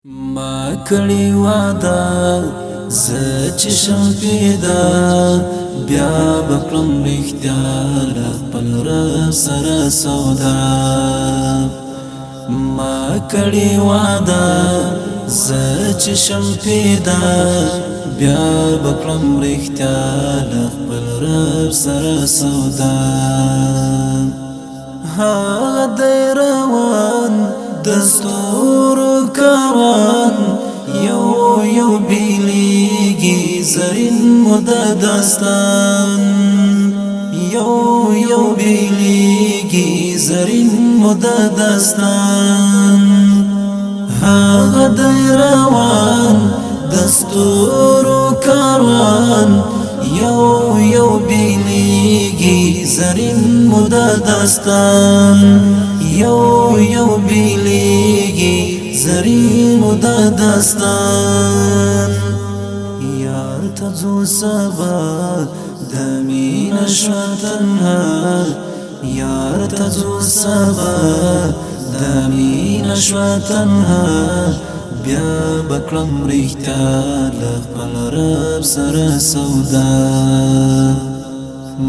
ما کړی واده زه چې شم پیدا بیا بکړم رښتیا له خپل رب سره سودا ما کړی واده زه چې شم پیدا بیا بکړم رښتیا له خپل رب سره سودا هغه دی روان دستورو کاروان یو بیلیگی زرین مده داستان یو بیلیگی زرین مده داستان هاغه دی روان دستورو کاروان یو بیلیگی زرین مده داستان یو بیلیگی زرین مده داستان یار تزو سبا دمین شوتنها یار تزو سبا دمین شوتنها بیا بکرم رښتیا له خپل رب سره سودا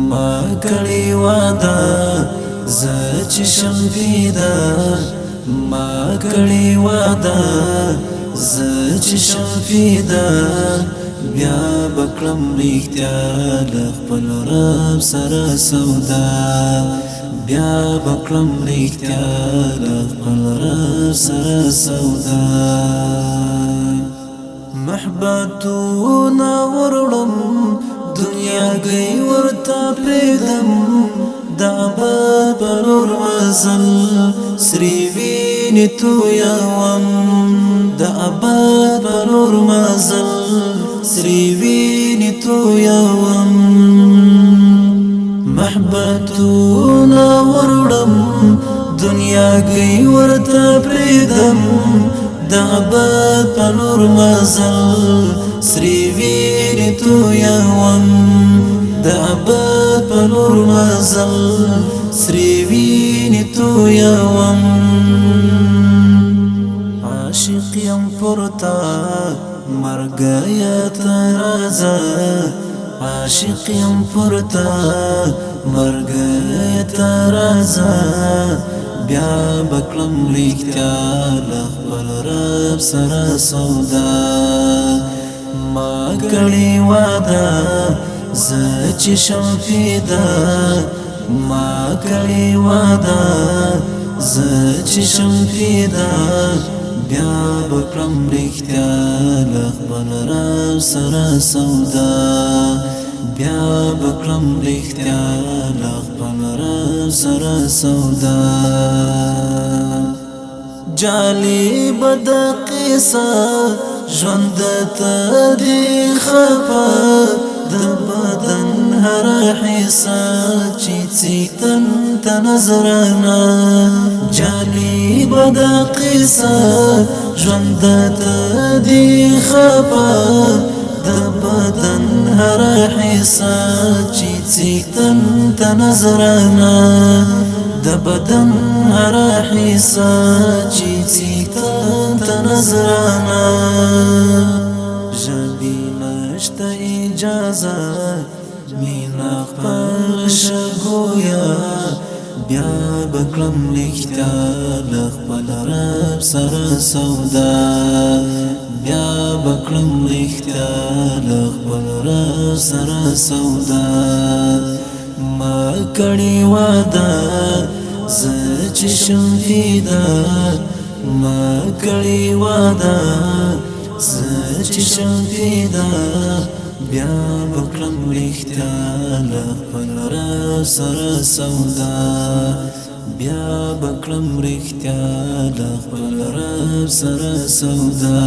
ما کړی واده زه چې شم پیدا ما کړی واده زه چې شم پیدا بیا بکړم رښتیا له خپل رب سره سودا بیا بکړم رښتیا له خپل رب سره سودا محبتونه وړم دنیا گئی ورته پرېږدم دا باد پرور مزل سری وینې تویوم دا باد پرور مزل سری وینې تویوم محبتونه وړم دنیا گئی ورته پرېږدم دا باد پرور مزل سری وینې تویوم دا باد پرور مزل سری وینې تویوم عاشق یم پرتا مرګیه ته راځه عاشق یم پرتا مرګیه ته راځه بیا بکړم رښتیا له خپل رب سره سودا ما کړی واده زه چې شم پیدا ما کړی واده زه چې شم پیدا بیا بکړم رښتیا له خپل رب سره سودا بیا بکړم رښتیا له خپل رب سره سودا جالب د قصه ژوند ته دی خفه د بدن هر حصه چې څښتن ته نظرانه جالب د قصه ژوند ته دی خفه د بدن هر حصه چې څښتن ته نظرانه د بدن هر حصه چې څښتن ته نظرانه ژبې نشته اجازه مینا خپل شه ګویا بیا بکړم رښتیا له خپل رب سره سودا بیا بکړم رښتیا له خپل رب سره سودا ما کړی واده زه چې شم پیدا ما کړی واده زه چې شم پیدا بیا بکړم رښتیا له خپل رب سره سودا بیا بکړم رښتیا له خپل رب سره سودا